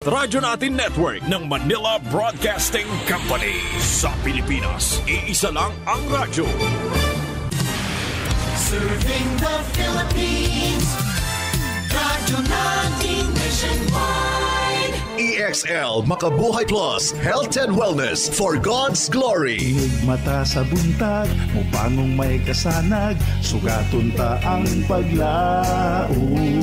Radyo Natin Network ng Manila Broadcasting Company. Sa Pilipinas, iisa lang ang radyo. Serving the Philippines, Radyo Natin Nationwide. EXL Makabuhay Plus, Health and Wellness for God's Glory. Mata sa buntag, mupangong may kasanag, sugaton ta ang paglaom.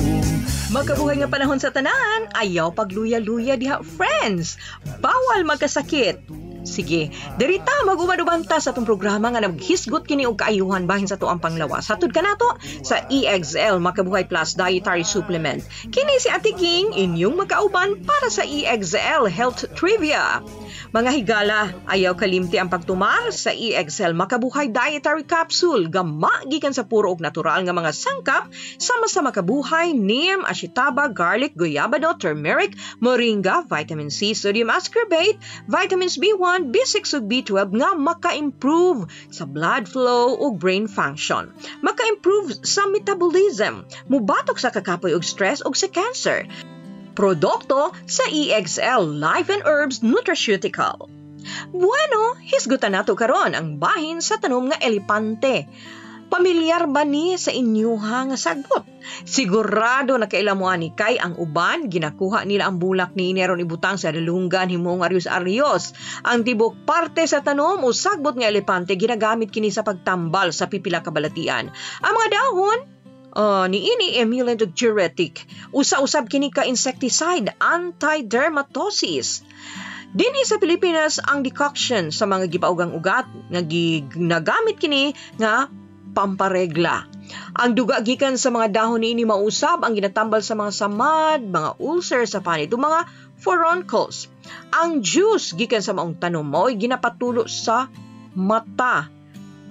Magkabuhay nga panahon sa tanan, ayaw pagluya-luya diha, friends. Bawal magkasakit. Sige, dirita mag-umadubanta sa itong programa nga naghisgot kini og kaayuhan bahin sa tuang panglawas. Hatod ka nato sa EXL Makabuhay Plus Dietary Supplement. Kini si Ate King, inyong magkauban para sa EXL Health Trivia. Mga higala, ayaw kalimti ang pagtumar sa EXL Makabuhay Dietary Capsule. Gama gikan sa puro og natural nga mga sangkap sama sa makabuhay, neem, ashitaba, garlic, guyabano, turmeric, moringa, vitamin C, sodium ascorbate, vitamins B1, B6 ug B12 nga maka-improve sa blood flow ug brain function. Maka-improve sa metabolism, mubatok sa kakapoy ug stress ug sa cancer. Produkto sa EXL Life and Herbs Nutraceutical. Bueno, hisgutan nato karon ang bahin sa tanom nga elepante. Pamilyar ba ni sa inyuha nga sagot? Sigurado na kailamuan ni kay ang uban, ginakuha nila ang bulak ni Neron ibutang sa dalunggan himong arios-arios. Ang tibok parte sa tanom o sagbot nga elepante ginagamit kini sa pagtambal sa pipila kabalatian. Ang mga dahon, ni ini emulent ug diuretic. Usa-usab kini ka insecticide, anti-dermatosis. Dinhi sa Pilipinas ang decoction sa mga gipaugang ugat nga ginagamit kini nga pamparegla. Ang duga gikan sa mga dahon niini mausab ang ginatambal sa mga samad, mga ulcer sa panit ug mga furuncles. Ang juice gikan sa maong tanom mo'y ginapatulo sa mata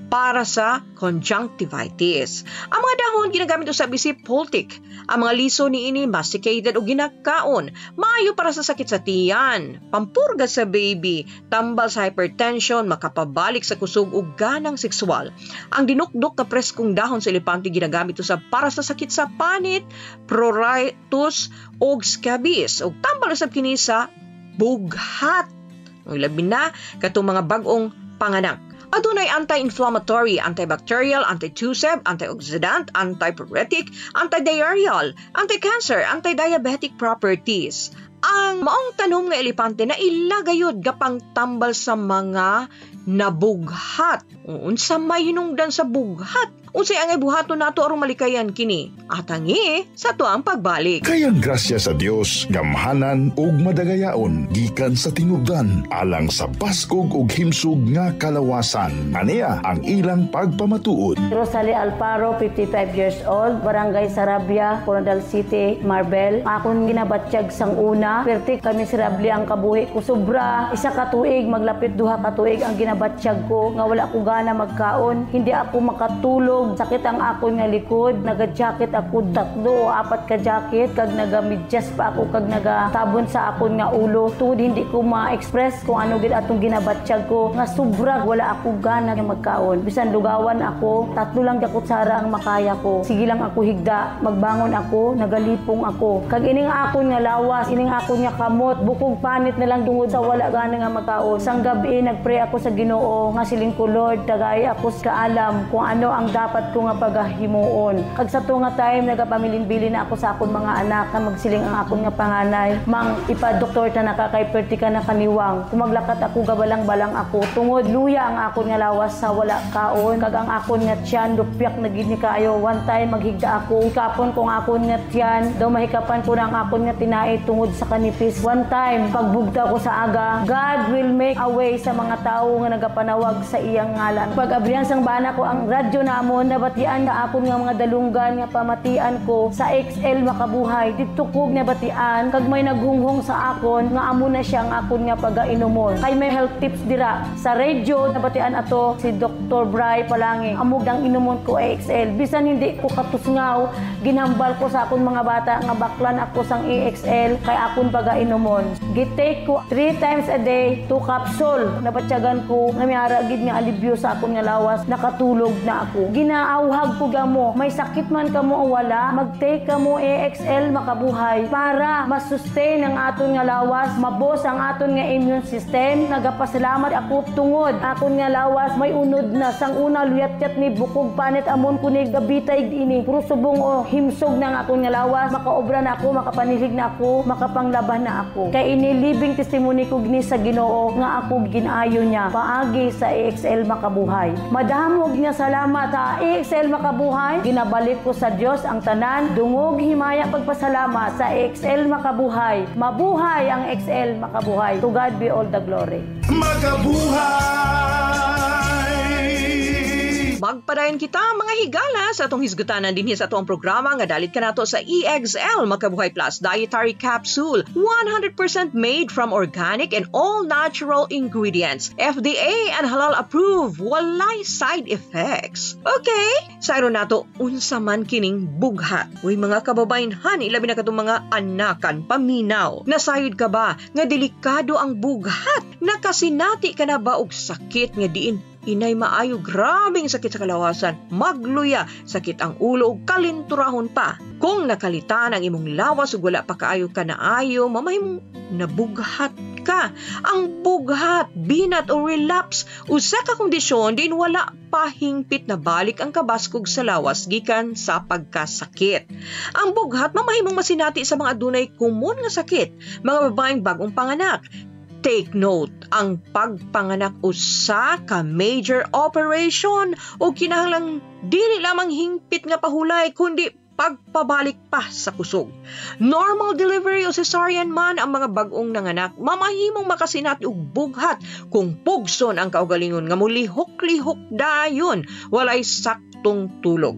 para sa conjunctivitis. Ang mga dahon ginagamit usab isip Poltic. Ang mga liso niini masticated o ginakaon. Maayo para sa sakit sa tiyan, pampurga sa baby, tambal sa hypertension, makapabalik sa kusog ug ganang sexual. Ang dinukdok ka preskong dahon sa elepante ginagamit usab para sa sakit sa panit, pruritus ug scabies. Ug tambal usab kini sa bughat. Ug labi na katong mga bag-ong panganak. Adunay anti-inflammatory, antibacterial, anti-tussive, antioxidant, antipyretic, antidiarrheal, anti-cancer, anti-diabetic properties. Ang maong tanom nga elepante na ilagayod gapang tambal sa mga nabughat. Unsa may hinungdan sa bughat? Unsay angay buhaton nato aron malikayan kini? Atangi sa tuang pagbalik. Kayang grasya sa Dios, gamhanan ug madagayaon gikan sa tinubdan alang sa baskog ug himsog nga kalawasan. Aniya ang ilang pagpamatuod. Rosalie Alparo, 55 years old, Barangay Sarabia, Coronadal City, Marbel. Akong ginabatsyag sang una, perti kami sirabli ang kabuhi ko sobra. Isa ka tuig, maglapit duha ka tuig ang ginabatsyag ko nga wala ko gana magkaon. Hindi ako makatulog. Sakit ang akon nga likod, naga-jacket ako 3 o 4 ka jacket, kag naga-medyas pa ako kag nagatabon sa akon nga ulo. Tungod hindi ko ma-express kung ano gid atong ginabatsyag ko nga sobra wala ako gana nga magkaon. Bisan lugawan ako, 3 lang gyud kutsara ang makaya ko. Sige lang ako higda, magbangon ako, nagalipong ako. Kag ining akon nga lawas, ining akon nga kamot, bukog panit na lang tungod sa wala gana nga magkaon. Sang gabi nagpray ako sa Ginoo nga siling ko, Lord, tagay ako sa alam kung ano ang dapat ko nga pagahimuon. Kag sa to nga time nagapamilin-bilin na ako sa akon mga anak na magsiling ang akon nga panganay. Mang ipa-doktor ta nakakayperti ka na kaniwang. Kung maglakat ako gabalang-balang ako. Tungod luya ang akon nga lawas sa wala kaon. Kag ang akon nga tiyan lupyak na gid ni kaayo. One time maghigda ako. Ikapon kong akon nga tiyan. Daw mahikapan ko na ang akon nga tinai tungod sa kanipis. One time pagbugta ko sa aga, God will make a way sa mga tao nga nagapanawag sa iyang ngalan. Pag abrihan sang bana ko ang radyo namon nabatian na akon nga mga dalunggan nga pamatian ko sa XL Makabuhay. Dito kog nabatian kag may naghunghong sa akon nga amo na siya ang akon nga pagainomon. Kay may health tips dira sa radio nabatian ato si Dr. Bray Palangi. Amog dang inomon ko XL. Bisan hindi ko katusngaw, ginhambal ko sa akon mga bata nga baklan ako sang XL kay akon pagainomon. Gitake ko 3 times a day 2 capsule. Nabatyagan ko nga may ara gid nga alibyo sa akon nga lawas, nakatulog na ako. ginaauhag po mo, may sakit man ka mo o wala, mag-take ka mo AXL makabuhay para masustain ang aton nga lawas, mabos ang aton nga immune system. Nagapasalamat ako tungod akon nga lawas may unod na sang una luyat-yat ni bukog panit amon kunig gabitay ini puro subong o himsog ng akon nga lawas, makaobra na ako, makapanilig na ako, makapanglaban na ako. Kay ini living testimony ko gini sa Ginoo nga ako ginayo niya paagi sa AXL makabuhay. Madamog niya salamat sa AXL makabuhay. Ginabalik ko sa Dios ang tanan, dungog himaya pagpasalamat sa AXL makabuhay. Mabuhay ang AXL makabuhay. To God be all the glory. Magpadayon kita mga higala sa atong hisgutanan dinhi sa atong programa nga dalit kanato sa EXL Makabuhay Plus Dietary Capsule, 100% made from organic and all natural ingredients. FDA and halal approved, walay side effects. Okay, sayro nato unsa man kining bughat. Uy mga kababayenhan, ilabi na katong mga anakan paminaw. Nasayod ka ba nga delikado ang bughat? Nakasinati ka na ba og sakit nga diin inay maayo grabing sakit sa kalawasan, magluya, sakit ang ulo ug kalinturahon pa. Kung nakalitan ang imong lawas ug wala pa kaayo ka naayo, mamahimong nabughat ka. Ang bughat, binat o relapse, usa ka kondisyon din wala pa hingpit na balik ang kabaskog sa lawas gikan sa pagkasakit. Ang bughat mamahimong masinati sa mga adunay kumon nga sakit, mga babaeng bagong panganak. Take note, ang pagpanganak usa ka major operation o kinahanglang dili lamang hingpit nga pahulay kundi pagpabalik pa sa kusog. Normal delivery o cesarean man ang mga bagong nanganak, mamahimong makasinati og bughat kung pugson ang kaugalingon nga mulihok-lihok dayon, walay saktong tulog.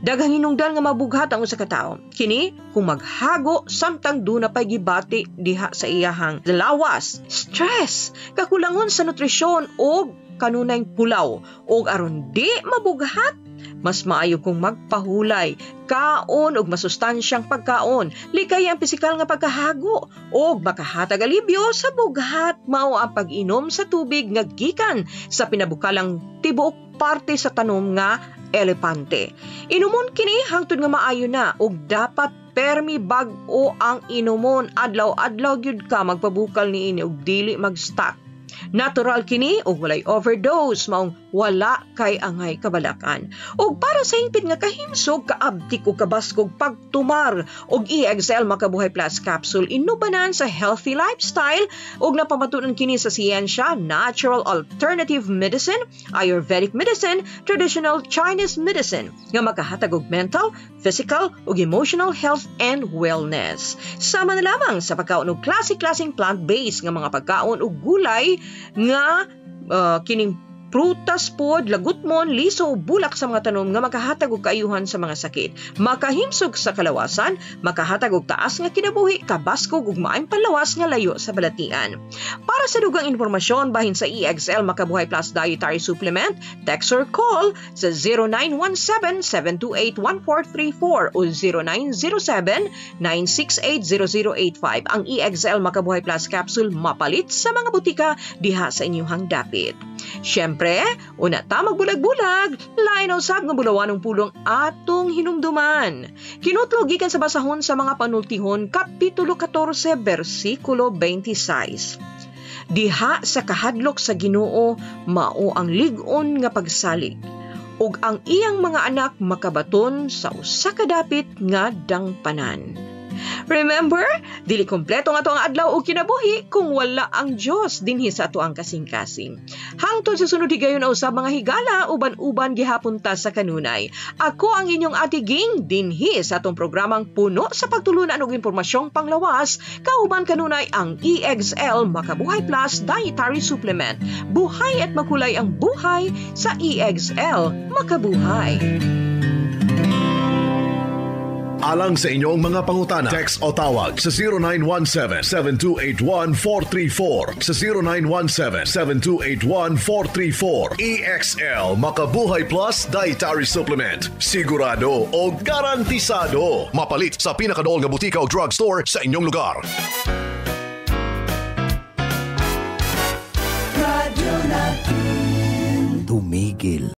Daghang hinungdan nga mabughat ang usa ka tawo. Kini kung maghago samtang duna pay gibati diha sa iyahang lawas, stress, kakulangon sa nutrisyon o kanunay pulaw o aron di mabughat, mas maayo kung magpahulay, kaon og masustansyang pagkaon, likay ang pisikal nga pagkahago o makahatag alibyo sa bughat. Mao ang pag-inom sa tubig nga gikan sa pinabukalang tibuok parte sa tanom nga elepante. Inumon kini hangtod nga maayo na ug dapat permi bag-o ang inumon, adlaw-adlaw gyud ka magpabukal niini ug dili mag-stock. Natural kini ug walay overdose, maong wala kay angay kabalakan. Ug para sa hingpit nga kahimsog, kaabtik o kabaskog pagtumar og EXL Makabuhay Plus Capsule inubanan sa healthy lifestyle ug napamatunan kini sa siyensya, natural alternative medicine, Ayurvedic medicine, traditional Chinese medicine nga makahatag og mental, physical ug emotional health and wellness. Sama na lamang sa pagkaon og klase-klaseng plant-based nga mga pagkaon ug gulay nga kining prutas pod, lagutmon, liso o bulak sa mga tanom nga makahatag og kaayuhan sa mga sakit, makahimsog sa kalawasan, makahatag og taas nga kinabuhi, kabaskog ug maayong panlawas nga layo sa balatian. Para sa dugang informasyon bahin sa EXL Makabuhay Plus Dietary Supplement, text or call sa 0917-728-1434 o 0907-968-0085. Ang EXL Makabuhay Plus Capsule mapalit sa mga butika diha sa inyong dapit. Siyempre, una ta magbulag-bulag, lain na usab nga bulawanong pulong atong hinumduman. Kinutlo gikan sa basahon sa mga panultihon, Kapitulo 14, versikulo 26. Diha sa kahadlok sa Ginoo, mao ang lig-on nga pagsalig, ug ang iyang mga anak makabaton sa usa ka dapit nga dangpanan. Remember, dili kompleto nga ang adlaw o kinabuhi kung wala ang Diyos dinhi sa ato ang kasing-kasing. Hangtod sa sunod higayon na usab mga higala, uban-uban gihapon ta sa kanunay. Ako ang inyong Ate Ging dinhi sa atong programang puno sa pagtulunan og impormasyong panglawas, kauban kanunay ang EXL Makabuhay Plus Dietary Supplement. Buhay at makulay ang buhay sa EXL Makabuhay. Alang sa inyong mga pangutana, text o tawag sa 0917-728-1434, sa 0917-728-1434. EXL Makabuhay Plus Dietary Supplement. Sigurado o garantisado. Mapalit sa pinakadool nga butika o drugstore sa inyong lugar. Radyo natin. Tumigil